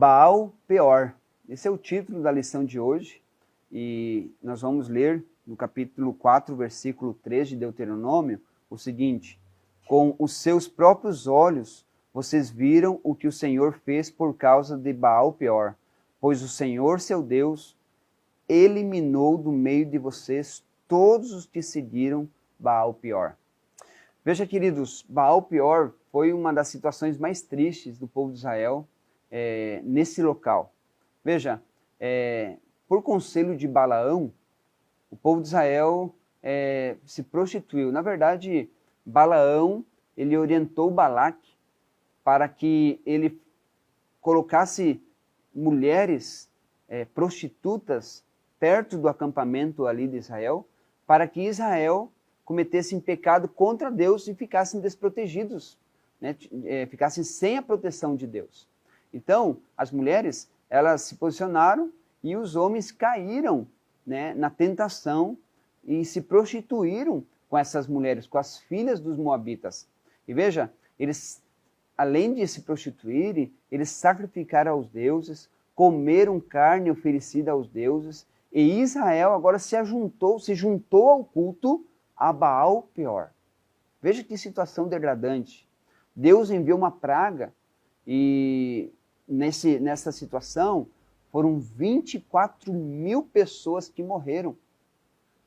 Baal Peor. Esse é o título da lição de hoje e nós vamos ler no capítulo 4, versículo 3 de Deuteronômio o seguinte: com os seus próprios olhos vocês viram o que o Senhor fez por causa de Baal Peor, pois o Senhor, seu Deus, eliminou do meio de vocês todos os que seguiram Baal Peor. Veja, queridos, Baal Peor foi uma das situações mais tristes do povo de Israel nesse local. Veja, por conselho de Balaão, o povo de Israel se prostituiu. Na verdade, Balaão, ele orientou Balaque para que ele colocasse mulheres prostitutas perto do acampamento ali de Israel, para que Israel cometessem pecado contra Deus e ficassem desprotegidos, né? Ficassem sem a proteção de Deus. Então, as mulheres, elas se posicionaram e os homens caíram, né, na tentação e se prostituíram com essas mulheres, com as filhas dos moabitas. E veja, eles, além de se prostituírem, eles sacrificaram aos deuses, comeram carne oferecida aos deuses, e Israel agora se juntou ao culto a Baal Peor. Veja que situação degradante. Deus enviou uma praga e nessa situação foram 24 mil pessoas que morreram.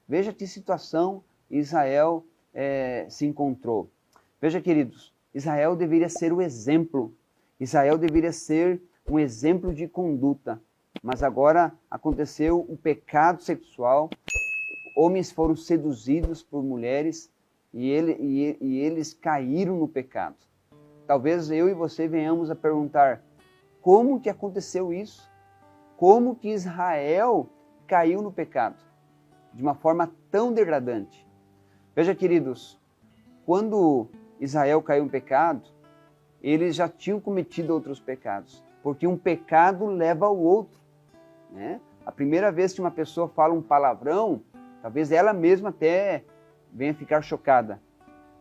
Veja que situação Israel se encontrou. Veja, queridos, Israel deveria ser o exemplo. Israel deveria ser um exemplo de conduta. Mas agora aconteceu o pecado sexual, homens foram seduzidos por mulheres e eles caíram no pecado. Talvez eu e você venhamos a perguntar, como que aconteceu isso? Como que Israel caiu no pecado? De uma forma tão degradante. Veja, queridos, quando Israel caiu no pecado, eles já tinham cometido outros pecados, porque um pecado leva ao outro, né? A primeira vez que uma pessoa fala um palavrão, talvez ela mesma até venha ficar chocada.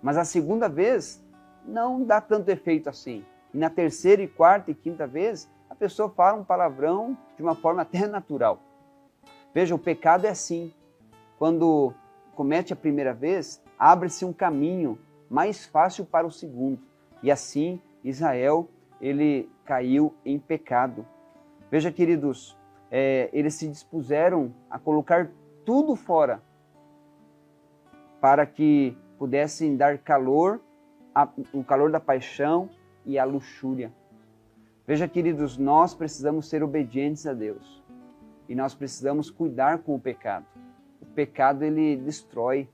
Mas a segunda vez não dá tanto efeito assim. E na terceira, e quarta e quinta vez, a pessoa fala um palavrão de uma forma até natural. Veja, o pecado é assim. Quando comete a primeira vez, abre-se um caminho mais fácil para o segundo. E assim, Israel, ele caiu em pecado. Veja, queridos, eles se dispuseram a colocar tudo fora para que pudessem dar calor, o calor da paixão e a luxúria. Veja, queridos, nós precisamos ser obedientes a Deus e nós precisamos cuidar com o pecado. O pecado, ele destrói.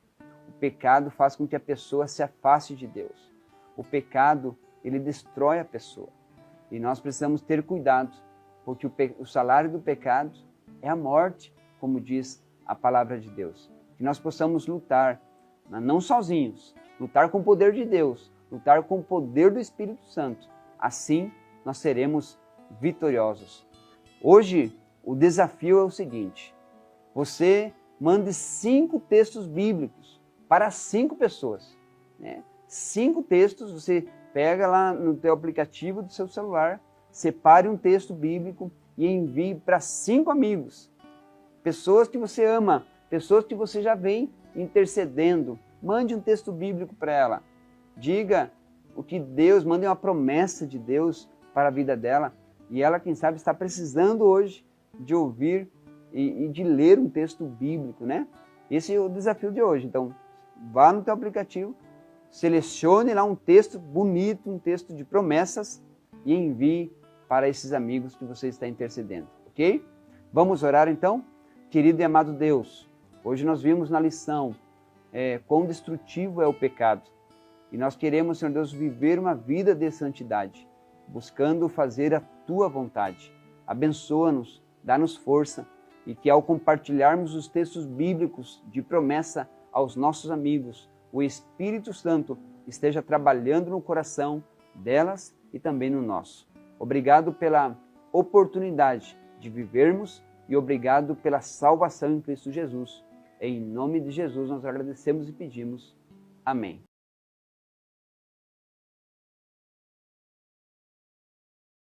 O pecado faz com que a pessoa se afaste de Deus. O pecado, ele destrói a pessoa. E nós precisamos ter cuidado, porque o salário do pecado é a morte, como diz a palavra de Deus. Que nós possamos lutar, não sozinhos, lutar com o poder de Deus, lutar com o poder do Espírito Santo. Assim, nós seremos vitoriosos. Hoje, o desafio é o seguinte: você mande 5 textos bíblicos para 5 pessoas, né? 5 textos, você pega lá no teu aplicativo do seu celular, separe um texto bíblico e envie para 5 amigos. Pessoas que você ama, pessoas que você já vem intercedendo. Mande um texto bíblico para ela. Diga o que Deus, mande uma promessa de Deus para a vida dela. E ela, quem sabe, está precisando hoje de ouvir e de ler um texto bíblico, né? Esse é o desafio de hoje. Então, vá no teu aplicativo, selecione lá um texto bonito, um texto de promessas e envie para esses amigos que você está intercedendo, ok? Vamos orar então? Querido e amado Deus, hoje nós vimos na lição quão destrutivo é o pecado. E nós queremos, Senhor Deus, viver uma vida de santidade, buscando fazer a Tua vontade. Abençoa-nos, dá-nos força e que ao compartilharmos os textos bíblicos de promessa aos nossos amigos, o Espírito Santo esteja trabalhando no coração delas e também no nosso. Obrigado pela oportunidade de vivermos e obrigado pela salvação em Cristo Jesus. Em nome de Jesus nós agradecemos e pedimos. Amém.